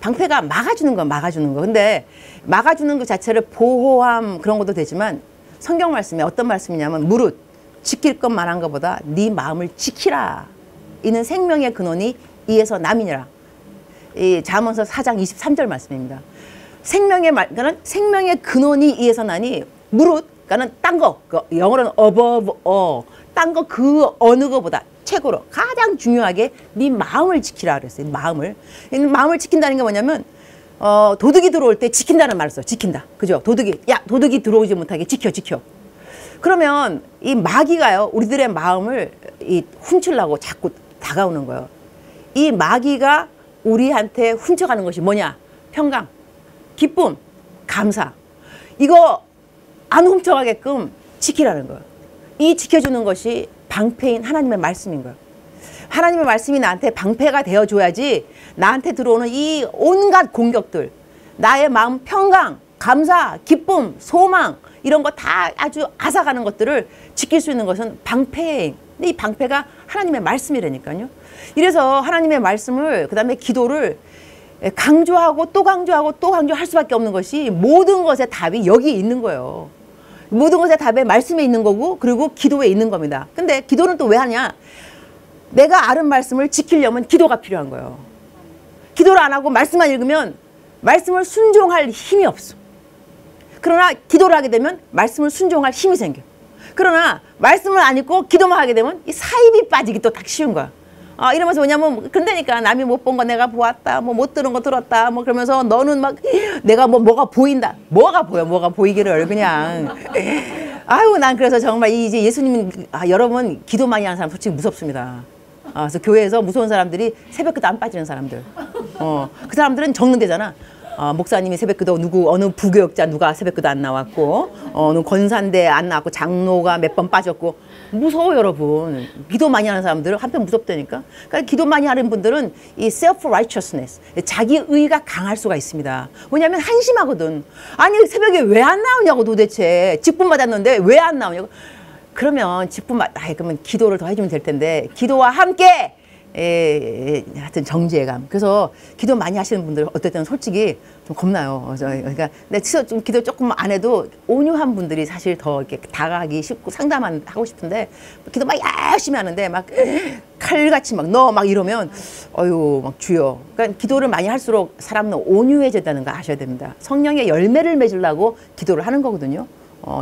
방패가 막아주는 거. 근데 막아주는 것 자체를 보호함 그런 것도 되지만 성경 말씀에 어떤 말씀이냐면 무릇 지킬 것만한 것보다 네 마음을 지키라. 이는 생명의 근원이 이에서 남이니라. 이 잠언서 4장 23절 말씀입니다. 그러니까 생명의 근원이 이에서 나니 무릇 그러니까는 딴 거, 영어로는 above all, 딴 거 그 어느 거보다 최고로 가장 중요하게 네 마음을 지키라 그랬어요. 마음을 지킨다는 게 뭐냐면 도둑이 들어올 때 지킨다는 말을 써요. 지킨다. 그죠? 도둑이 들어오지 못하게 지켜. 그러면 이 마귀가요, 우리들의 마음을 훔치려고 자꾸 다가오는 거예요. 이 마귀가 우리한테 훔쳐가는 것이 뭐냐? 평강, 기쁨, 감사. 이거 안 훔쳐가게끔 지키라는 거예요. 이 지켜주는 것이 방패인 하나님의 말씀인 거예요. 하나님의 말씀이 나한테 방패가 되어줘야지 나한테 들어오는 이 온갖 공격들, 나의 마음 평강, 감사, 기쁨, 소망 이런 거 다 아주 앗아가는 것들을 지킬 수 있는 것은 방패인. 근데 이 방패가 하나님의 말씀이라니까요. 이래서 하나님의 말씀을 그다음에 기도를 강조하고 또 강조하고 또 강조할 수밖에 없는 것이 모든 것의 답이 여기 있는 거예요. 모든 것의 답에 말씀에 있는 거고 그리고 기도에 있는 겁니다. 근데 기도는 또 왜 하냐? 내가 아는 말씀을 지키려면 기도가 필요한 거예요. 기도를 안 하고 말씀만 읽으면 말씀을 순종할 힘이 없어. 그러나 기도를 하게 되면 말씀을 순종할 힘이 생겨. 그러나 말씀을 안 읽고 기도만 하게 되면 이 사입이 빠지기 또 딱 쉬운 거야. 이러면서 뭐냐면 그러니까 남이 못 본 거 내가 보았다, 못 들은 거 들었다, 그러면서 너는 막 내가 뭐가 보인다. 뭐가 보이기를 그냥. 아유, 난 그래서 정말 이제 예수님 여러분 기도 많이 하는 사람 솔직히 무섭습니다. 그래서 교회에서 무서운 사람들이 새벽기도 안 빠지는 사람들. 그 사람들은 적는데잖아. 목사님이 새벽기도 어느 부교역자 누가 새벽기도 안 나왔고 어느 권사인데 안 나왔고 장로가 몇 번 빠졌고 무서워 여러분. 기도 많이 하는 사람들은 한편 무섭다니까. 그러니까 기도 많이 하는 분들은 이 self righteousness 자기 의가 강할 수가 있습니다. 왜냐하면 한심하거든. 아니 새벽에 왜 안 나오냐고 도대체 직분 받았는데 왜 안 나오냐고. 그러면 그러면 기도를 더 해주면 될 텐데 기도와 함께 하여튼 정죄감. 그래서 기도 많이 하시는 분들 어떨 때는 솔직히 좀 겁나요. 그러니까 근데 좀 기도 조금 안 해도 온유한 분들이 사실 더 이렇게 다가가기 쉽고 하고 싶은데 기도 막 열심히 하는데 막 칼같이 막 이러면 막 주여. 그러니까 기도를 많이 할수록 사람은 온유해진다는 거 아셔야 됩니다. 성령의 열매를 맺으려고 기도를 하는 거거든요.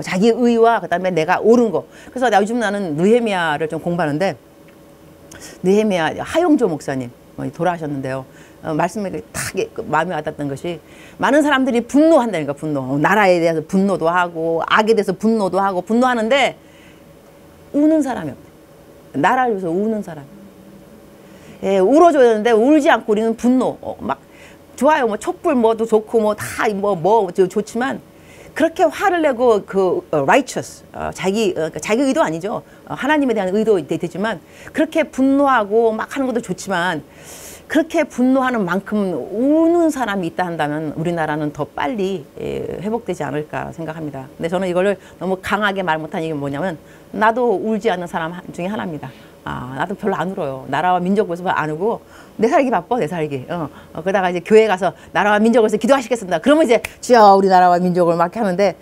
자기 의와 그다음에 내가 옳은 거. 그래서 요즘 나는 느헤미야를 좀 공부하는데 느헤미야 하용조 목사님 돌아가셨는데요. 말씀에 탁 마음에 와닿았던 것이 많은 사람들이 분노한다니까. 분노. 나라에 대해서 분노도 하고 악에 대해서 분노도 하고 분노하는데 우는 사람이 없대. 나라를 위해서 우는 사람. 예, 울어줘야 되는데 울지 않고 우리는 분노. 막 좋아요. 뭐 촛불 뭐도 좋고 뭐 다 뭐 좋지만 그렇게 화를 내고 그 righteous 자기 의도 아니죠. 하나님에 대한 의도 되지만 그렇게 분노하고 막 하는 것도 좋지만 그렇게 분노하는 만큼 우는 사람이 있다 한다면 우리나라는 더 빨리 회복되지 않을까 생각합니다. 근데 저는 이거를 너무 강하게 말 못한 이게 뭐냐면 나도 울지 않는 사람 중에 하나입니다. 나도 별로 안 울어요. 나라와 민족을 위해서 안 울고 내 살기 바빠, 내 살기. 그러다가 이제 교회 가서 나라와 민족을 위해서 기도하시겠습니다. 그러면 이제 주여 우리 나라와 민족을 막 하는데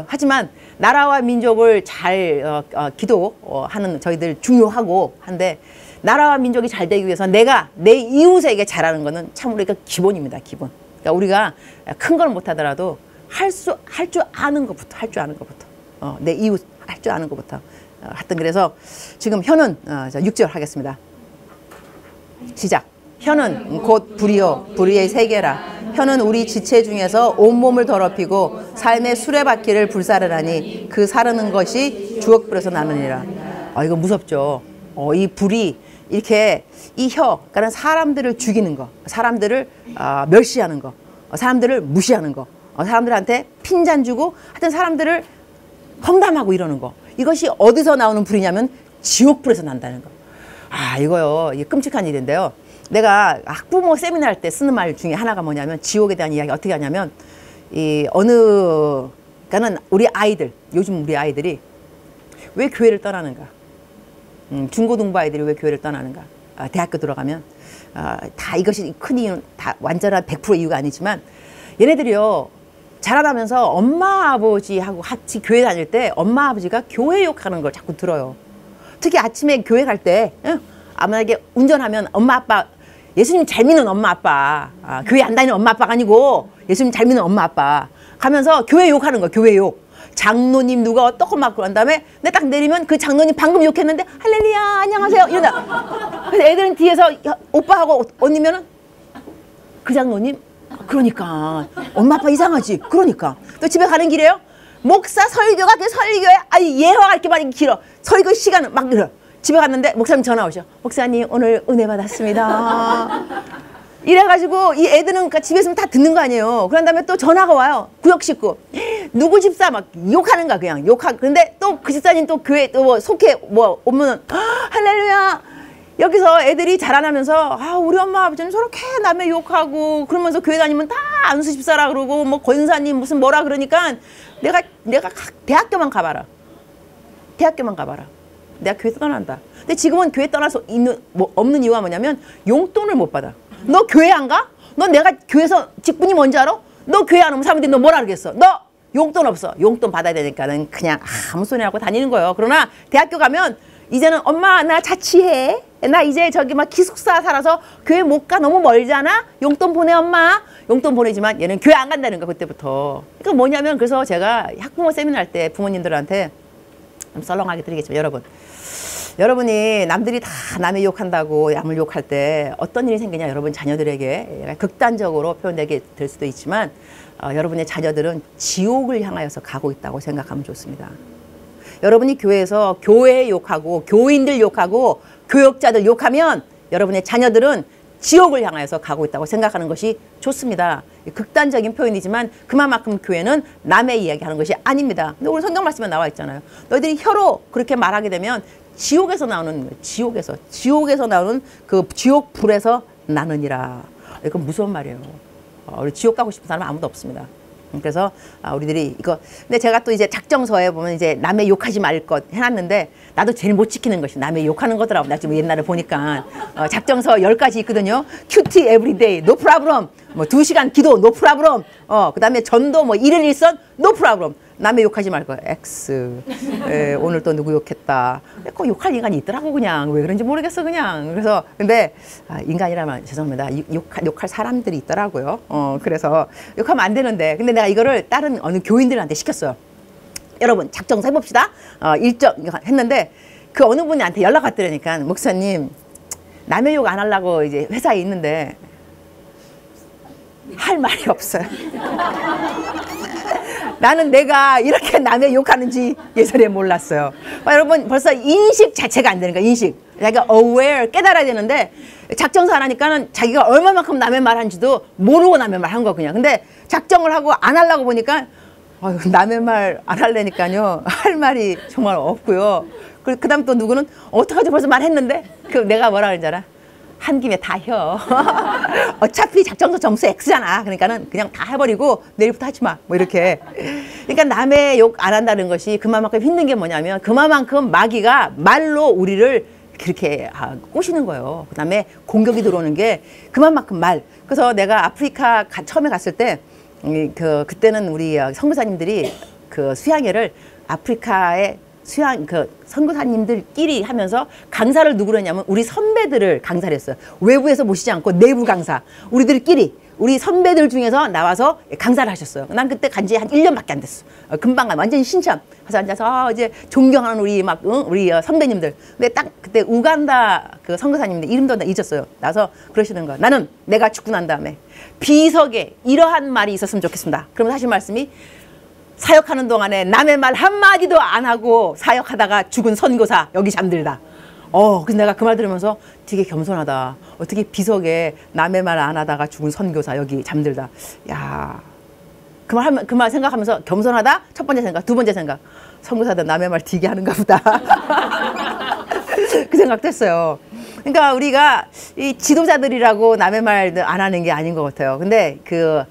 하지만 나라와 민족을 잘 기도하는 저희들 중요하고 한데 나라와 민족이 잘 되기 위해서 내가 내 이웃에게 잘하는 거는 참으로 기본입니다. 기본. 그러니까 우리가 큰 걸 못하더라도 할 줄 아는 것부터 내 이웃 할 줄 아는 것부터 하여튼 그래서 지금 혀는 6절 하겠습니다. 시작. 혀는 곧 불이요 불의의 세계라. 혀는 우리 지체 중에서 온몸을 더럽히고 삶의 수레바퀴를 불사르라니 그 사르는 것이 주옥불에서 나느니라. 이거 무섭죠. 이 불이 이렇게 이 혀, 그러니까 사람들을 죽이는 거, 사람들을 멸시하는 거, 사람들을 무시하는 거, 사람들한테 핀잔 주고 하여튼 사람들을 험담하고 이러는 거. 이것이 어디서 나오는 불이냐면 지옥불에서 난다는 거. 이거요. 이게 끔찍한 일인데요. 내가 학부모 세미나 할 때 쓰는 말 중에 하나가 뭐냐면 지옥에 대한 이야기 어떻게 하냐면 그러니까는 우리 아이들, 요즘 우리 아이들이 왜 교회를 떠나는가? 중고등부 아이들이 왜 교회를 떠나는가? 대학교 들어가면 다 이것이 큰 이유는 다 완전한 100% 이유가 아니지만 얘네들이요. 자라나면서 엄마 아버지하고 같이 교회 다닐 때 엄마 아버지가 교회 욕하는 걸 자꾸 들어요. 특히 아침에 교회 갈 때 만약에 운전하면 엄마 아빠 예수님 잘 믿는 엄마 아빠 교회 안 다니는 엄마 아빠가 아니고 예수님 잘 믿는 엄마 아빠 가면서 교회 욕하는 거. 교회 욕. 장로님 누가 어떻고 막 그런 다음에 내 딱 내리면 그 장로님 방금 욕했는데 할렐루야 안녕하세요 이러다. 그래서 애들은 뒤에서 오빠하고 언니면은 그 장로님 그러니까 엄마 아빠 이상하지. 그러니까 또 집에 가는 길에요. 목사 설교가 그 설교에 예화할 게 많이 길어. 설교 시간은 막 길어. 집에 갔는데 목사님 전화 오셔. 목사님 오늘 은혜 받았습니다. 이래가지고 이 애들은 집에 있으면 다 듣는 거 아니에요. 그런 다음에 또 전화가 와요. 구역 식구 누구 집사 막 욕하는 거야. 그냥 욕하고. 근데 또 그 집사님 또 교회 또 속해 오면은 할렐루야. 여기서 애들이 자라나면서 우리 엄마 아버지는 저렇게 남의 욕하고 그러면서 교회 다니면 다 안수 집사라 그러고 뭐 권사님 무슨 뭐라 그러니까 내가 대학교만 가봐라. 내가 교회 떠난다. 근데 지금은 교회 떠나서 없는 이유가 뭐냐면 용돈을 못 받아. 너 교회 안 가? 너 내가 교회에서 직분이 뭔지 알아? 너 교회 안 오면 사람들이 너 뭐라 그러겠어? 너 용돈 없어. 용돈 받아야 되니까는 그냥 아무 소리 하고 다니는 거예요. 그러나 대학교 가면 이제는 엄마 나 자취해. 나 이제 저기 막 기숙사 살아서 교회 못 가. 너무 멀잖아. 용돈 보내 엄마. 용돈 보내지만 얘는 교회 안 간다는 거야 그때부터. 그러니까 뭐냐면 그래서 제가 학부모 세미나 할 때 부모님들한테 좀 썰렁하게 드리겠지만 여러분이 남들이 다 남의 욕한다고 남을 욕할 때 어떤 일이 생기냐. 여러분 자녀들에게 극단적으로 표현되게 될 수도 있지만 여러분의 자녀들은 지옥을 향하여서 가고 있다고 생각하면 좋습니다. 여러분이 교회에서 교회 욕하고 교인들 욕하고 교역자들 욕하면 여러분의 자녀들은 지옥을 향하여서 가고 있다고 생각하는 것이 좋습니다. 극단적인 표현이지만 그만큼 교회는 남의 이야기하는 것이 아닙니다. 근데 오늘 성경 말씀에 나와 있잖아요. 너희들이 혀로 그렇게 말하게 되면 지옥에서 나오는 그 지옥 불에서 나느니라. 이건 무서운 말이에요. 우리 지옥 가고 싶은 사람은 아무도 없습니다. 그래서 우리들이 이거 근데 제가 또 이제 작정서에 보면 이제 남의 욕하지 말 것 해놨는데 나도 제일 못 지키는 것이 남의 욕하는 거더라고. 나 지금 옛날에 보니까 작정서 10가지 있거든요. 큐티 에브리데이 노 프라브럼 뭐 2시간 기도 노 프라브럼 그다음에 전도 뭐 1일 1선 노 프라브럼. 남의 욕하지 말고 X 오늘 또 누구 욕했다. 꼭 욕할 인간이 있더라고. 그냥 왜 그런지 모르겠어 그냥. 그래서 근데 인간이라면 죄송합니다. 욕할 사람들이 있더라고요. 그래서 욕하면 안 되는데 근데 내가 이거를 다른 어느 교인들한테 시켰어요. 여러분 작정서 해봅시다. 일정 했는데 그 어느 분한테 연락 왔더라니까 목사님 남의 욕 안 하려고 이제 회사에 있는데 할 말이 없어요. 나는 내가 이렇게 남의 욕하는지 예전에 몰랐어요. 여러분 벌써 인식 자체가 안 되는 거야. 인식. 자기가 aware 깨달아야 되는데 작정서 안 하니까는 자기가 얼마만큼 남의 말 한지도 모르고 남의 말 한 거 그냥. 근데 작정을 하고 안 하려고 보니까 남의 말 안 하려니까요 할 말이 정말 없고요. 그다음 또 누구는 어떡하지 벌써 말했는데 그 내가 뭐라 그러는지 알아? 한 김에 다 혀. 어차피 작정서 점수 X잖아. 그러니까는 그냥 다 해버리고 내일부터 하지 마. 뭐 이렇게. 그러니까 남의 욕 안 한다는 것이 그만큼 힘든 게 뭐냐면 그만큼 마귀가 말로 우리를 그렇게 꼬시는 거예요. 그다음에 공격이 들어오는 게 그만큼 말. 그래서 내가 아프리카 처음에 갔을 때 그때는 우리 선교사님들이 그 수양회를 아프리카에 선교사님들끼리 하면서 강사를 누구로 했냐면 우리 선배들을 강사를 했어요. 외부에서 모시지 않고 내부 강사. 우리 선배들 중에서 나와서 강사를 하셨어요. 난 그때 간지 한 1년밖에 안 됐어. 금방 완전히 신참. 가서 앉아서 이제 존경하는 우리 선배님들. 근데 딱 그때 우간다 그 선교사님들 이름도 나 잊었어요. 나서 그러시는 거야. 나는 내가 죽고 난 다음에 비석에 이러한 말이 있었으면 좋겠습니다. 그러면 하신 말씀이 사역하는 동안에 남의 말 한마디도 안 하고 사역하다가 죽은 선교사 여기 잠들다. 그래서 내가 그 말 들으면서 되게 겸손하다. 어떻게 비석에 남의 말 안 하다가 죽은 선교사 여기 잠들다. 야, 그 말 생각하면서 겸손하다. 첫 번째 생각, 두 번째 생각. 선교사들 남의 말 되게 하는가 보다. 그 생각도 했어요. 그러니까 우리가 이 지도자들이라고 남의 말 안 하는 게 아닌 것 같아요. 근데 그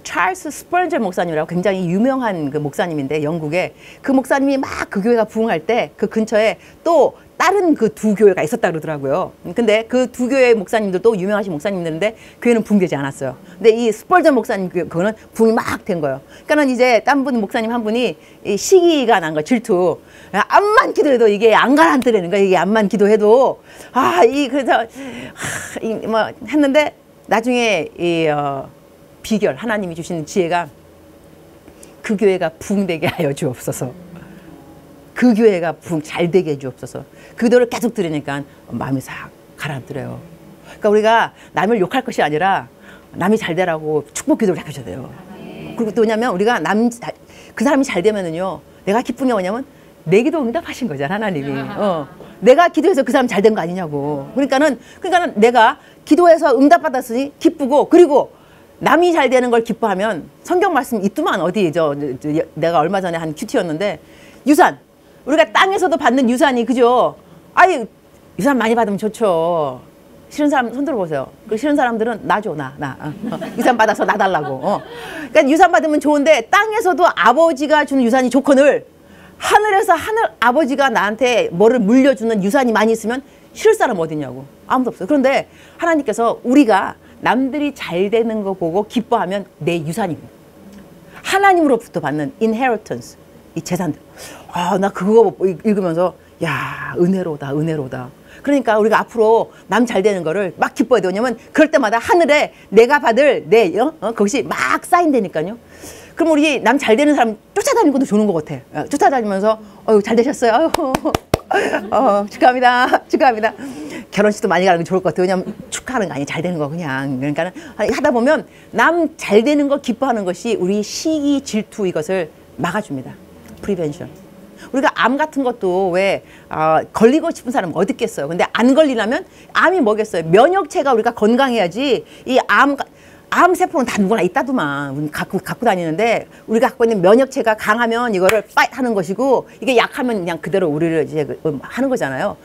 찰스 스펄전 목사님이라고 굉장히 유명한 그 목사님인데 영국에 그 목사님이 막 그 교회가 부흥할 때 그 근처에 또 다른 그 두 교회가 있었다 그러더라고요. 근데 그 두 교회 목사님들도 유명하신 목사님들인데 교회는 붕괴되지 않았어요. 근데 이 스펄전 목사님 그거는 부흥이 막 된 거예요. 그러니까는 이제 딴 분 목사님 한 분이 이 시기가 난 거 질투. 암만 기도해도 이게 안 가라앉더라는 거야. 이게 암만 기도해도 그래서 뭐 했는데 나중에 비결 하나님이 주신 지혜가 그 교회가 부흥되게 하여 주옵소서. 그 교회가 잘 되게 해 주옵소서. 그 기도를 계속 들으니까 마음이 싹 가라앉더래요. 그러니까 우리가 남을 욕할 것이 아니라 남이 잘 되라고 축복 기도를 해줘야 돼요. 그리고 또 뭐냐면 우리가 그 사람이 잘 되면은요 내가 기쁜 게 뭐냐면 내 기도 응답하신 거잖아 하나님이. 내가 기도해서 그 사람 잘 된 거 아니냐고. 그러니까는 내가 기도해서 응답받았으니 기쁘고 그리고 남이 잘 되는 걸 기뻐하면 성경 말씀 있더만 어디 내가 얼마 전에 한 큐티였는데 유산 우리가 땅에서도 받는 유산이 그죠? 유산 많이 받으면 좋죠. 싫은 사람 손 들어보세요. 그 싫은 사람들은 나 줘, 유산 받아서 나 달라고. 그러니까 유산 받으면 좋은데 땅에서도 아버지가 주는 유산이 좋거늘 하늘에서 하늘 아버지가 나한테 뭐를 물려주는 유산이 많이 있으면 싫을 사람 어디냐고. 아무도 없어요. 그런데 하나님께서 우리가 남들이 잘 되는 거 보고 기뻐하면 내 유산입니다. 하나님으로부터 받는 inheritance, 이 재산들. 나 그거 읽으면서 야, 은혜로다. 그러니까 우리가 앞으로 남 잘 되는 거를 막 기뻐해야 돼요. 왜냐면 그럴 때마다 하늘에 내가 받을 그것이 막 쌓인다니까요. 그럼 우리 남 잘 되는 사람 쫓아다니는 것도 좋은 것 같아. 쫓아다니면서 잘 되셨어요. 축하합니다. 결혼식도 많이 가는 게 좋을 것 같아요. 왜냐면 축하하는 거 아니에요. 잘 되는 거 그냥. 그러니까 하다 보면 남 잘 되는 거 기뻐하는 것이 우리 시기, 질투 이것을 막아줍니다. 프리벤션. 우리가 암 같은 것도 왜 걸리고 싶은 사람은 어디 있겠어요. 근데 안 걸리려면 암이 뭐겠어요. 면역체가 우리가 건강해야지 이 암 세포는 다 누구나 있다더만 갖고 다니는데 우리가 갖고 있는 면역체가 강하면 이거를 파이트 하는 것이고 이게 약하면 그냥 그대로 우리를 이제 하는 거잖아요.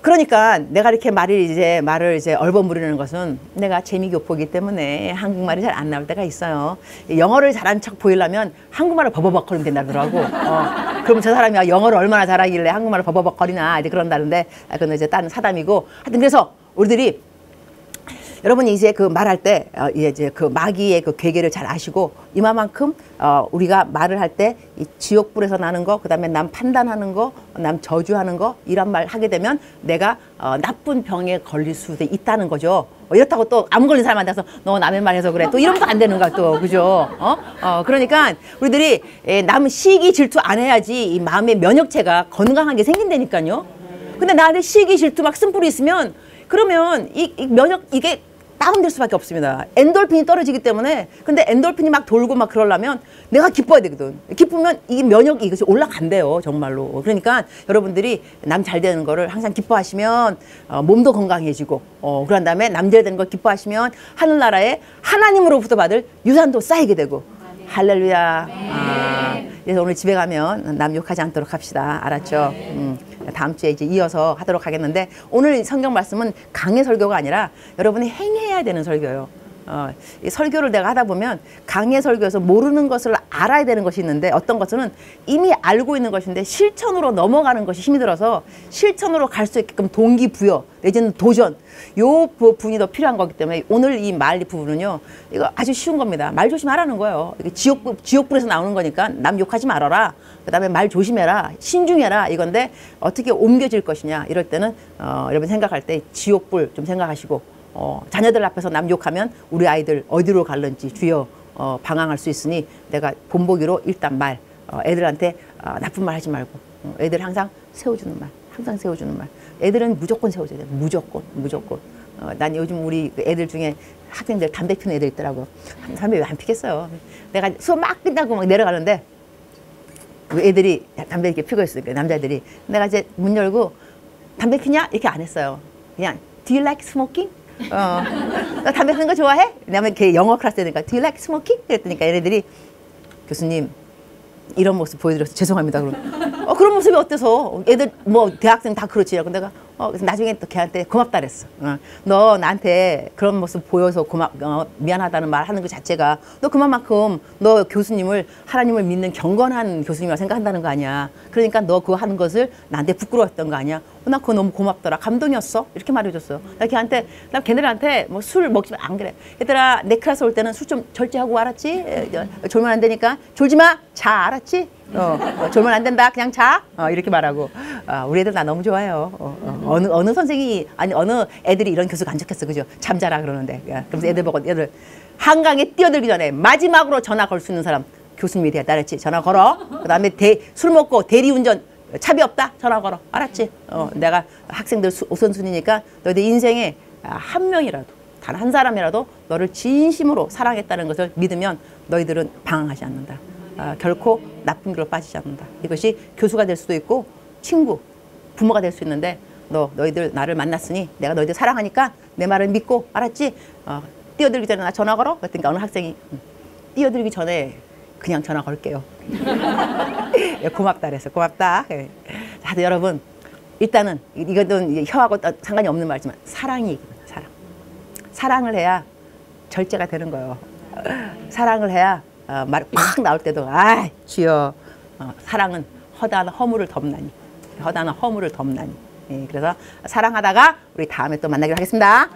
그러니까 내가 이렇게 말을 얼버무리는 것은 내가 재미교포이기 때문에 한국말이 잘 안 나올 때가 있어요. 영어를 잘한 척 보이려면 한국말을 버버벅거리면 된다더라고. 그럼 저 사람이 영어를 얼마나 잘하길래 한국말을 버버벅거리나 이제 그런다는데 그건 이제 다른 사담이고 하여튼 그래서 우리들이 여러분이 이제 그 말할 때 이제 그 마귀의 그 괴계를 잘 아시고 이만큼 우리가 말을 할 때 이 지옥불에서 나는 거, 그다음에 남 판단하는 거, 남 저주하는 거 이런 말 하게 되면 내가 나쁜 병에 걸릴 수도 있다는 거죠. 이렇다고 또 암 걸린 사람한테 가서 너 남의 말 해서 그래 또 이러면 안 되는 거야 또 그죠? 그러니까 우리들이 남 시기 질투 안 해야지 이 마음의 면역체가 건강하게 생긴다니까요. 근데 나한테 시기 질투 막 쓴뿌리 있으면 그러면 이 면역 이게 다운될 수밖에 없습니다. 엔돌핀이 떨어지기 때문에. 근데 엔돌핀이 막 돌고 막 그러려면 내가 기뻐야 되거든. 기쁘면 이 면역이 이것이 올라간대요, 정말로. 그러니까 여러분들이 남 잘 되는 거를 항상 기뻐하시면 몸도 건강해지고, 그런 다음에 남 잘 되는 걸 기뻐하시면 하늘나라에 하나님으로부터 받을 유산도 쌓이게 되고. 할렐루야. 그래서 오늘 집에 가면 남 욕하지 않도록 합시다. 알았죠? 다음 주에 이제 이어서 하도록 하겠는데, 오늘 성경 말씀은 강의 설교가 아니라 여러분이 행해야 되는 설교예요. 이 설교를 내가 하다 보면 강의 설교에서 모르는 것을 알아야 되는 것이 있는데, 어떤 것은 이미 알고 있는 것인데 실천으로 넘어가는 것이 힘이 들어서 실천으로 갈 수 있게끔 동기부여 내지는 도전, 요 부분이 더 필요한 거기 때문에 오늘 이 말 부분은요, 이거 아주 쉬운 겁니다. 말 조심하라는 거예요. 이게 지옥불에서 나오는 거니까 남 욕하지 말아라, 그 다음에 말 조심해라, 신중해라, 이건데 어떻게 옮겨질 것이냐, 이럴 때는 여러분 생각할 때 지옥불 좀 생각하시고, 자녀들 앞에서 남 욕하면 우리 아이들 어디로 갈는지 주여 방황할 수 있으니 내가 본보기로 일단 말, 애들한테 나쁜 말 하지 말고, 애들 항상 세워주는 말, 항상 세워주는 말. 애들은 무조건 세워줘야 돼. 무조건. 난 요즘 우리 애들 중에 학생들 담배 피는 애들 있더라고. 담배 왜 안 피겠어요? 내가 수업 막 끝나고 막 내려가는데 애들이 담배 이렇게 피고 있으니까, 남자들이. 내가 이제 문 열고 담배 피냐? 이렇게 안 했어요. 그냥 Do you like smoking? 너 담배 피는 거 좋아해? 왜냐면 걔 영어 클래스 되니까 Do you like smoking? 그랬더니까 얘네들이 교수님 이런 모습 보여드려서 죄송합니다. 그런 모습이 어때서? 애들 뭐 대학생 다 그렇지. 내가 그래서 나중에 또 걔한테 고맙다 그랬어. 너 나한테 그런 모습 보여서 미안하다는 말 하는 것 자체가 너 그만큼 너 교수님을, 하나님을 믿는 경건한 교수님이라고 생각한다는 거 아니야. 그러니까 너 그거 하는 것을 나한테 부끄러웠던 거 아니야. 나 그거 너무 고맙더라. 감동이었어. 이렇게 말해줬어. 나 걔네들한테 뭐 술 먹지 마. 안 그래. 얘들아, 내 클래스 올 때는 술 좀 절제하고, 알았지? 졸면 안 되니까 졸지 마. 자, 알았지? 졸면 안 된다. 그냥 자. 이렇게 말하고. 우리 애들 나 너무 좋아해요. 어느 선생이, 아니 어느 애들이 이런 교수가 안 좋겠어, 그죠? 잠자라 그러는데. 그래서 애들 보고, 애들 한강에 뛰어들기 전에 마지막으로 전화 걸 수 있는 사람 교수님이 돼야 돼. 알았지? 전화 걸어. 그 다음에 술 먹고 대리운전 차비 없다? 전화 걸어. 알았지? 내가 학생들 우선순위니까 너희들 인생에 한 명이라도, 단 한 사람이라도 너를 진심으로 사랑했다는 것을 믿으면 너희들은 방황하지 않는다. 결코 나쁜 길로 빠지지 않는다. 이것이 교수가 될 수도 있고 친구, 부모가 될 수 있는데, 너희들 나를 만났으니 내가 너희들 사랑하니까 내 말을 믿고, 알았지? 뛰어들기 전에 나 전화 걸어? 그랬더니 어느 학생이 뛰어들기 전에 그냥 전화 걸게요. 고맙다 그랬어. 고맙다. 자, 여러분, 일단은 이거는 혀하고 상관이 없는 말이지만 사랑이, 사랑을 해야 절제가 되는 거예요. 사랑을 해야 말이 팍 나올 때도 주여, 사랑은 허다한 허물을 덮나니, 허다한 허물을 덮나니. 그래서 사랑하다가 우리 다음에 또 만나기로 하겠습니다.